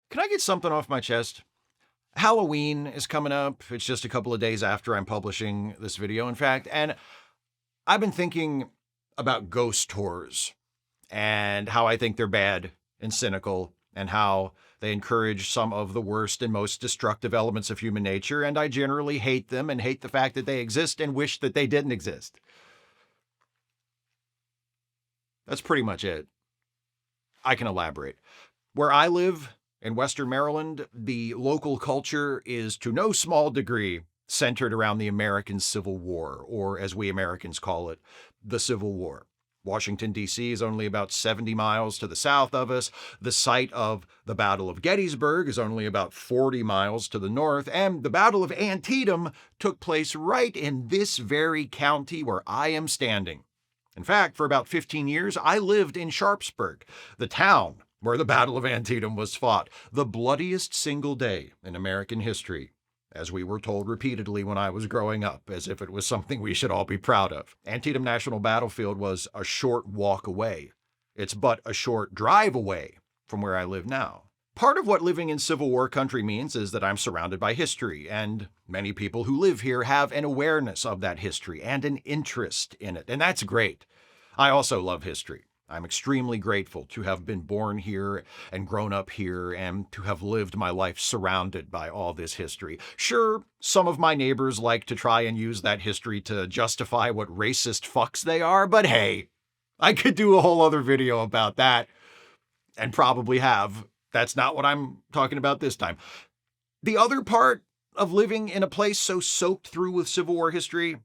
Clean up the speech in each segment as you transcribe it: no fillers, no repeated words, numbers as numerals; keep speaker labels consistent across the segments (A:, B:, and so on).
A: Can I get something off my chest? Halloween is coming up. It's just a couple of days after I'm publishing this video, in fact. And I've been thinking about ghost tours and how I think they're bad and cynical and how they encourage some of the worst and most destructive elements of human nature. And I generally hate them and hate the fact that they exist and wish that they didn't exist. That's pretty much it. I can elaborate. Where I live, in Western Maryland, the local culture is to no small degree centered around the American Civil War, or as we Americans call it, the Civil War. Washington, D.C. is only about 70 miles to the south of us. The site of the Battle of Gettysburg is only about 40 miles to the north, and the Battle of Antietam took place right in this very county where I am standing. In fact, for about 15 years, I lived in Sharpsburg, the town where the Battle of Antietam was fought, the bloodiest single day in American history, as we were told repeatedly when I was growing up, as if it was something we should all be proud of. Antietam National Battlefield was a short walk away. It's but a short drive away from where I live now. Part of what living in Civil War country means is that I'm surrounded by history, and many people who live here have an awareness of that history and an interest in it, and that's great. I also love history. I'm extremely grateful to have been born here and grown up here and to have lived my life surrounded by all this history. Sure, some of my neighbors like to try and use that history to justify what racist fucks they are, but hey, I could do a whole other video about that and probably have. That's not what I'm talking about this time. The other part of living in a place so soaked through with Civil War history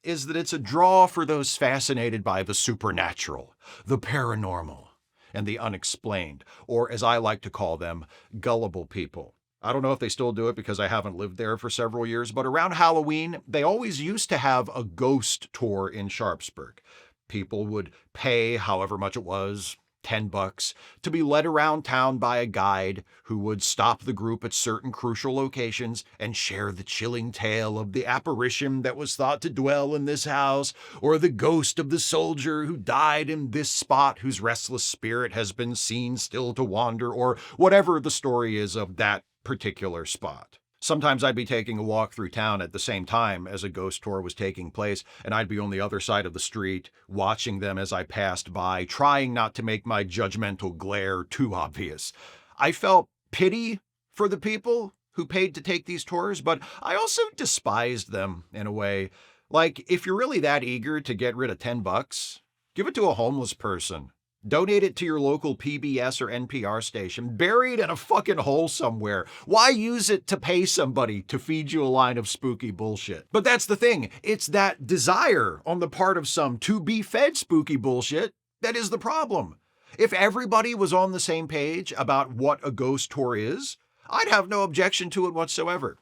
A: is that it's a draw for those fascinated by the supernatural, the paranormal, and the unexplained, or as I like to call them, gullible people. I don't know if they still do it because I haven't lived there for several years, but around Halloween, they always used to have a ghost tour in Sharpsburg. People would pay however much it was, $10, to be led around town by a guide who would stop the group at certain crucial locations and share the chilling tale of the apparition that was thought to dwell in this house, or the ghost of the soldier who died in this spot whose restless spirit has been seen still to wander, or whatever the story is of that particular spot. Sometimes I'd be taking a walk through town at the same time as a ghost tour was taking place, and I'd be on the other side of the street, watching them as I passed by, trying not to make my judgmental glare too obvious. I felt pity for the people who paid to take these tours, but I also despised them in a way. Like, if you're really that eager to get rid of $10, give it to a homeless person. Donate it to your local PBS or NPR station. Bury it in a fucking hole somewhere. Why use it to pay somebody to feed you a line of spooky bullshit? But that's the thing. It's that desire on the part of some to be fed spooky bullshit that is the problem. If everybody was on the same page about what a ghost tour is, I'd have no objection to it whatsoever.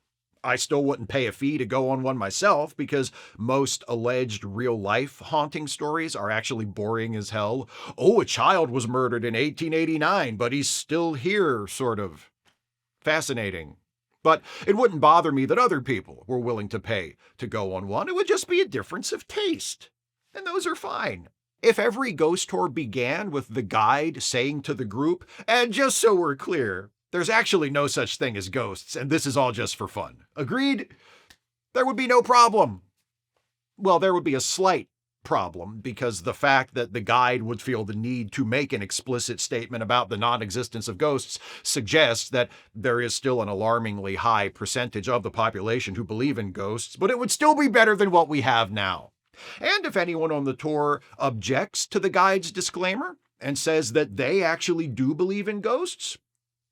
A: I still wouldn't pay a fee to go on one myself because most alleged real-life haunting stories are actually boring as hell. Oh, a child was murdered in 1889, but he's still here, sort of. Fascinating. But it wouldn't bother me that other people were willing to pay to go on one. It would just be a difference of taste. And those are fine. If every ghost tour began with the guide saying to the group, and just so we're clear, there's actually no such thing as ghosts, and this is all just for fun. Agreed? There would be no problem. Well, there would be a slight problem, because the fact that the guide would feel the need to make an explicit statement about the non-existence of ghosts suggests that there is still an alarmingly high percentage of the population who believe in ghosts, but it would still be better than what we have now. And if anyone on the tour objects to the guide's disclaimer and says that they actually do believe in ghosts,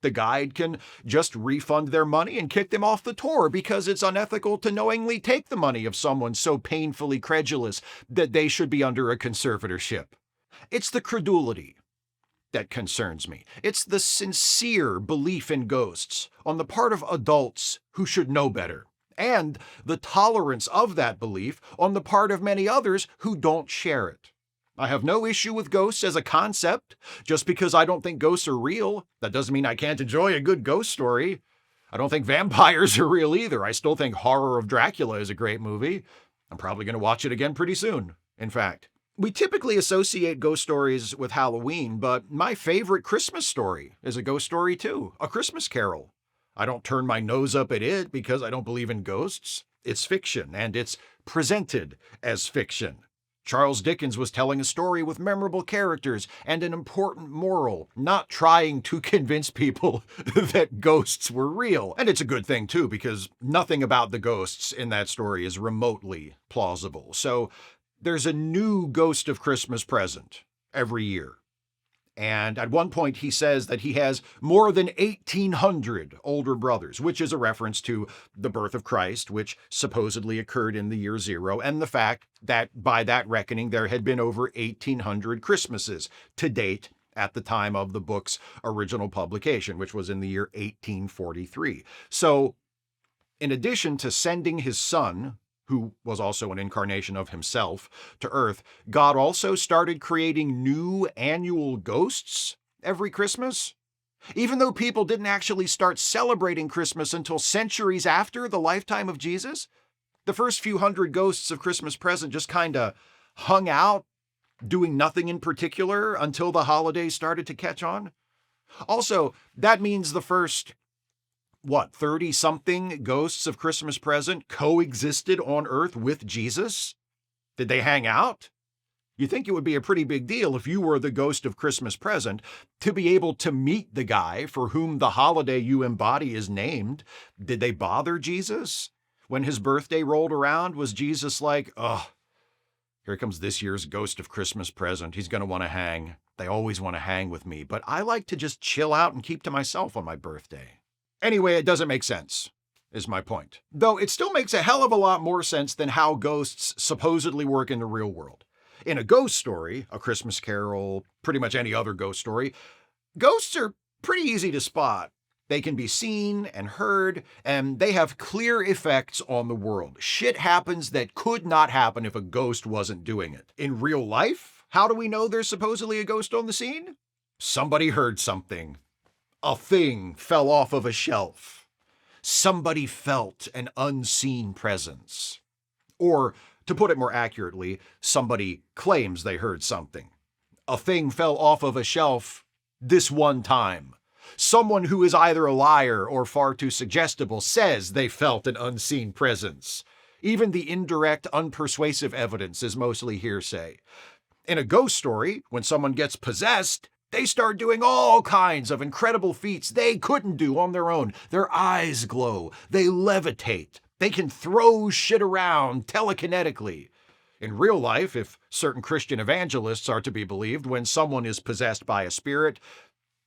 A: the guide can just refund their money and kick them off the tour because it's unethical to knowingly take the money of someone so painfully credulous that they should be under a conservatorship. It's the credulity that concerns me. It's the sincere belief in ghosts on the part of adults who should know better, and the tolerance of that belief on the part of many others who don't share it. I have no issue with ghosts as a concept. Just because I don't think ghosts are real, that doesn't mean I can't enjoy a good ghost story. I don't think vampires are real either. I still think Horror of Dracula is a great movie. I'm probably going to watch it again pretty soon, in fact. We typically associate ghost stories with Halloween, but my favorite Christmas story is a ghost story too, A Christmas Carol. I don't turn my nose up at it because I don't believe in ghosts. It's fiction, and it's presented as fiction. Charles Dickens was telling a story with memorable characters and an important moral, not trying to convince people that ghosts were real. And it's a good thing too, because nothing about the ghosts in that story is remotely plausible. So there's a new Ghost of Christmas Present every year. And at one point, he says that he has more than 1,800 older brothers, which is a reference to the birth of Christ, which supposedly occurred in the year 0, and the fact that by that reckoning, there had been over 1,800 Christmases to date at the time of the book's original publication, which was in the year 1843. So, in addition to sending his son, who was also an incarnation of himself, to Earth, God also started creating new annual ghosts every Christmas. Even though people didn't actually start celebrating Christmas until centuries after the lifetime of Jesus, the first few hundred ghosts of Christmas Present just kind of hung out, doing nothing in particular until the holidays started to catch on. Also, that means the first 30-something ghosts of Christmas Present coexisted on Earth with Jesus? Did they hang out? You think it would be a pretty big deal if you were the ghost of Christmas Present to be able to meet the guy for whom the holiday you embody is named. Did they bother Jesus? When his birthday rolled around, was Jesus like, here comes this year's ghost of Christmas Present. He's going to want to hang. They always want to hang with me, but I like to just chill out and keep to myself on my birthday. Anyway, it doesn't make sense, is my point. Though it still makes a hell of a lot more sense than how ghosts supposedly work in the real world. In a ghost story, A Christmas Carol, pretty much any other ghost story, ghosts are pretty easy to spot. They can be seen and heard, and they have clear effects on the world. Shit happens that could not happen if a ghost wasn't doing it. In real life, how do we know there's supposedly a ghost on the scene? Somebody heard something. A thing fell off of a shelf. Somebody felt an unseen presence. Or, to put it more accurately, somebody claims they heard something. A thing fell off of a shelf this one time. Someone who is either a liar or far too suggestible says they felt an unseen presence. Even the indirect, unpersuasive evidence is mostly hearsay. In a ghost story, when someone gets possessed, they start doing all kinds of incredible feats they couldn't do on their own. Their eyes glow. They levitate. They can throw shit around telekinetically. In real life, if certain Christian evangelists are to be believed, when someone is possessed by a spirit,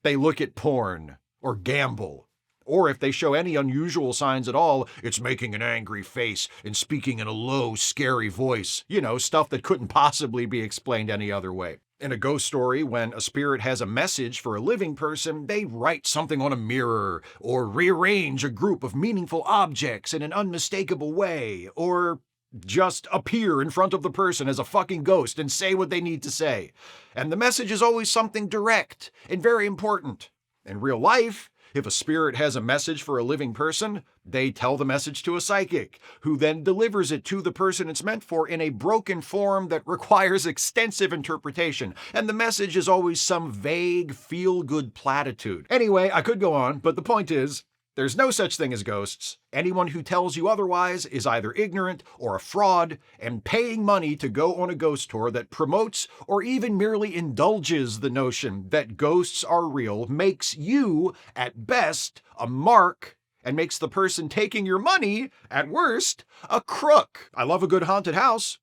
A: they look at porn or gamble. Or if they show any unusual signs at all, it's making an angry face and speaking in a low, scary voice. Stuff that couldn't possibly be explained any other way. In a ghost story, when a spirit has a message for a living person, they write something on a mirror, or rearrange a group of meaningful objects in an unmistakable way, or just appear in front of the person as a fucking ghost and say what they need to say. And the message is always something direct and very important. In real life, if a spirit has a message for a living person, they tell the message to a psychic, who then delivers it to the person it's meant for in a broken form that requires extensive interpretation. And the message is always some vague, feel-good platitude. Anyway, I could go on, but the point is, there's no such thing as ghosts. Anyone who tells you otherwise is either ignorant or a fraud and paying money to go on a ghost tour that promotes or even merely indulges the notion that ghosts are real makes you, at best, a mark and makes the person taking your money, at worst, a crook. I love a good haunted house.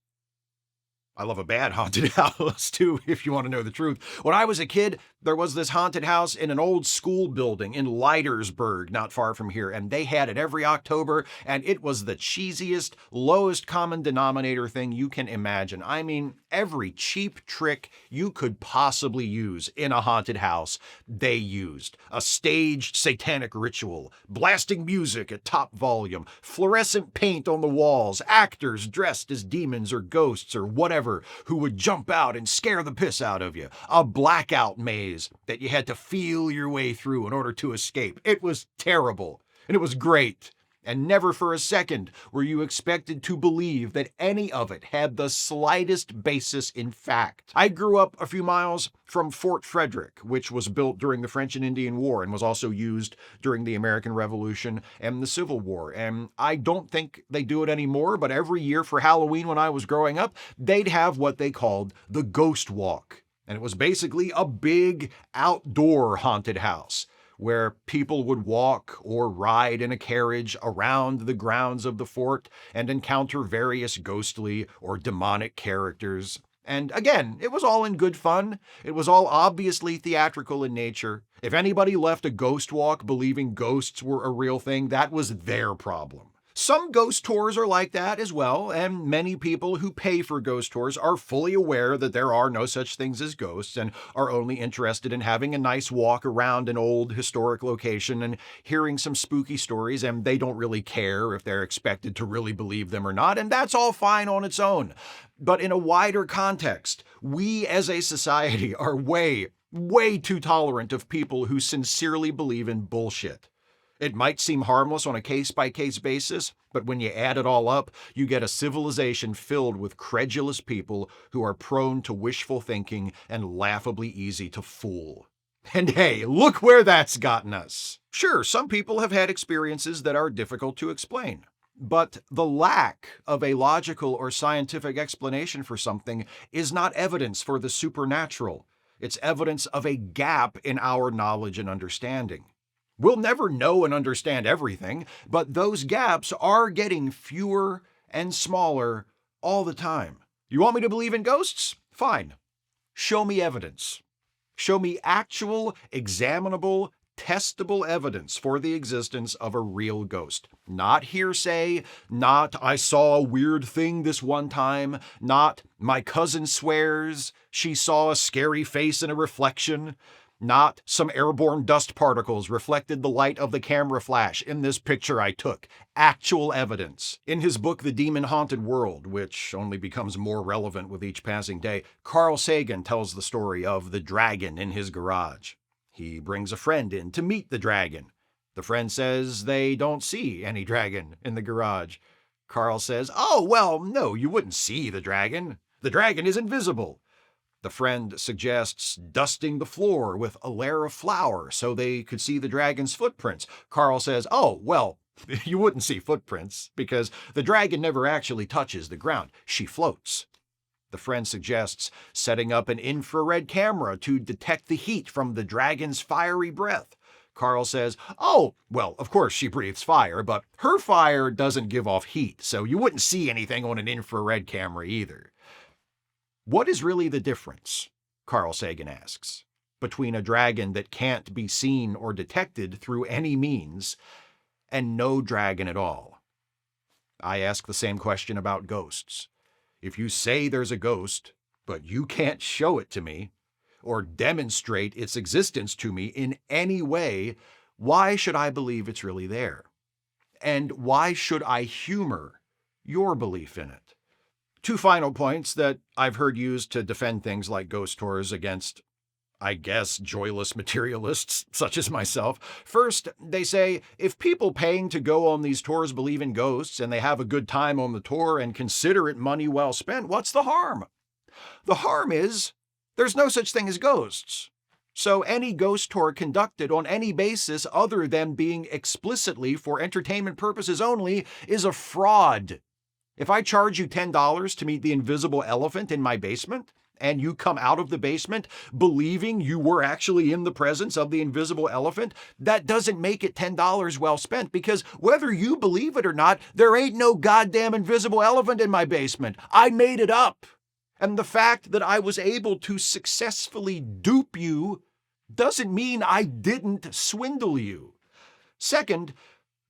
A: I love a bad haunted house, too, if you want to know the truth. When I was a kid, there was this haunted house in an old school building in Leitersburg, not far from here, and they had it every October, and it was the cheesiest, lowest common denominator thing you can imagine. I mean, every cheap trick you could possibly use in a haunted house, they used. A staged satanic ritual, blasting music at top volume, fluorescent paint on the walls, actors dressed as demons or ghosts or whatever who would jump out and scare the piss out of you, a blackout maze that you had to feel your way through in order to escape. It was terrible, and it was great. And never for a second were you expected to believe that any of it had the slightest basis in fact. I grew up a few miles from Fort Frederick, which was built during the French and Indian War and was also used during the American Revolution and the Civil War. And I don't think they do it anymore, but every year for Halloween when I was growing up, they'd have what they called the Ghost Walk. And it was basically a big outdoor haunted house where people would walk or ride in a carriage around the grounds of the fort and encounter various ghostly or demonic characters. And again, it was all in good fun. It was all obviously theatrical in nature. If anybody left a ghost walk believing ghosts were a real thing, that was their problem. Some ghost tours are like that as well, and many people who pay for ghost tours are fully aware that there are no such things as ghosts and are only interested in having a nice walk around an old historic location and hearing some spooky stories, and they don't really care if they're expected to really believe them or not, and that's all fine on its own. But in a wider context, we as a society are way too tolerant of people who sincerely believe in bullshit. It might seem harmless on a case-by-case basis, but when you add it all up, you get a civilization filled with credulous people who are prone to wishful thinking and laughably easy to fool. And hey, look where that's gotten us. Sure, some people have had experiences that are difficult to explain, but the lack of a logical or scientific explanation for something is not evidence for the supernatural. It's evidence of a gap in our knowledge and understanding. We'll never know and understand everything, but those gaps are getting fewer and smaller all the time. You want me to believe in ghosts? Fine. Show me evidence. Show me actual, examinable, testable evidence for the existence of a real ghost. Not hearsay, not I saw a weird thing this one time, not my cousin swears she saw a scary face in a reflection. Not some airborne dust particles reflected the light of the camera flash in this picture I took. Actual evidence. In his book, The Demon-Haunted World, which only becomes more relevant with each passing day, Carl Sagan tells the story of the dragon in his garage. He brings a friend in to meet the dragon. The friend says they don't see any dragon in the garage. Carl says, "Oh, well, no, you wouldn't see the dragon. The dragon is invisible." The friend suggests dusting the floor with a layer of flour so they could see the dragon's footprints. Carl says, "Oh, well, you wouldn't see footprints because the dragon never actually touches the ground. She floats." The friend suggests setting up an infrared camera to detect the heat from the dragon's fiery breath. Carl says, "Oh, well, of course she breathes fire, but her fire doesn't give off heat, so you wouldn't see anything on an infrared camera either." What is really the difference, Carl Sagan asks, between a dragon that can't be seen or detected through any means and no dragon at all? I ask the same question about ghosts. If you say there's a ghost, but you can't show it to me or demonstrate its existence to me in any way, why should I believe it's really there? And why should I humor your belief in it? Two final points that I've heard used to defend things like ghost tours against, I guess, joyless materialists such as myself. First, they say, if people paying to go on these tours believe in ghosts and they have a good time on the tour and consider it money well spent, what's the harm? The harm is there's no such thing as ghosts. So any ghost tour conducted on any basis other than being explicitly for entertainment purposes only is a fraud. If I charge you $10 to meet the invisible elephant in my basement, and you come out of the basement believing you were actually in the presence of the invisible elephant, that doesn't make it $10 well spent, because whether you believe it or not, there ain't no goddamn invisible elephant in my basement. I made it up. And the fact that I was able to successfully dupe you doesn't mean I didn't swindle you. Second,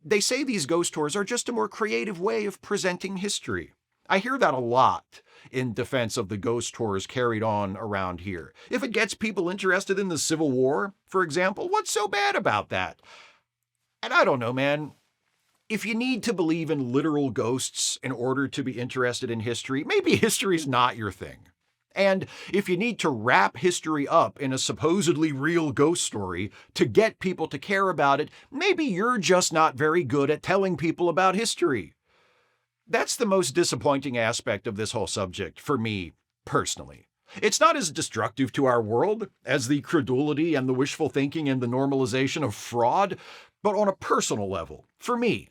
A: they say these ghost tours are just a more creative way of presenting history. I hear that a lot in defense of the ghost tours carried on around here. If it gets people interested in the Civil War, for example, what's so bad about that? And I don't know, man. If you need to believe in literal ghosts in order to be interested in history, maybe history's not your thing. And if you need to wrap history up in a supposedly real ghost story to get people to care about it, maybe you're just not very good at telling people about history. That's the most disappointing aspect of this whole subject for me, personally. It's not as destructive to our world as the credulity and the wishful thinking and the normalization of fraud, but on a personal level, for me,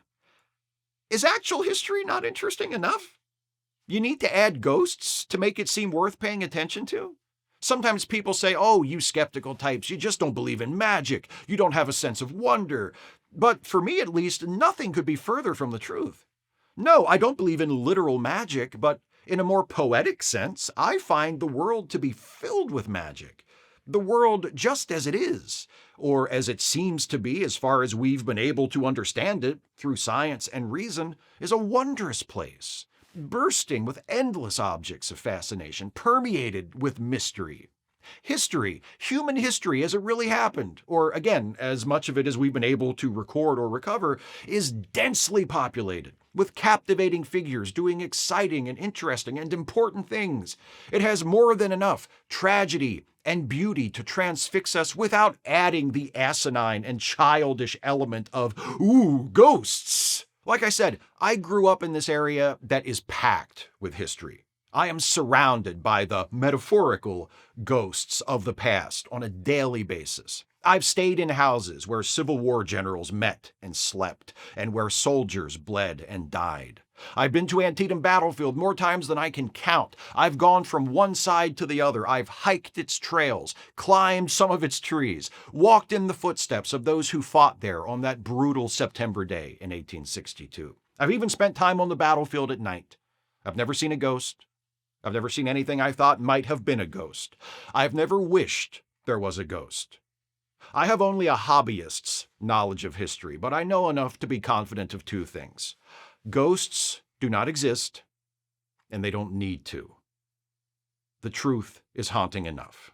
A: is actual history not interesting enough? You need to add ghosts to make it seem worth paying attention to? Sometimes people say, oh, you skeptical types, you just don't believe in magic. You don't have a sense of wonder. But for me, at least, nothing could be further from the truth. No, I don't believe in literal magic, but in a more poetic sense, I find the world to be filled with magic. The world just as it is, or as it seems to be as far as we've been able to understand it through science and reason, is a wondrous place, bursting with endless objects of fascination, permeated with mystery. History, human history as it really happened, or again, as much of it as we've been able to record or recover, is densely populated with captivating figures doing exciting and interesting and important things. It has more than enough tragedy and beauty to transfix us without adding the asinine and childish element of, ooh, ghosts. Like I said, I grew up in this area that is packed with history. I am surrounded by the metaphorical ghosts of the past on a daily basis. I've stayed in houses where Civil War generals met and slept, and where soldiers bled and died. I've been to Antietam Battlefield more times than I can count. I've gone from one side to the other. I've hiked its trails, climbed some of its trees, walked in the footsteps of those who fought there on that brutal September day in 1862. I've even spent time on the battlefield at night. I've never seen a ghost. I've never seen anything I thought might have been a ghost. I've never wished there was a ghost. I have only a hobbyist's knowledge of history, but I know enough to be confident of two things. Ghosts do not exist, and they don't need to. The truth is haunting enough.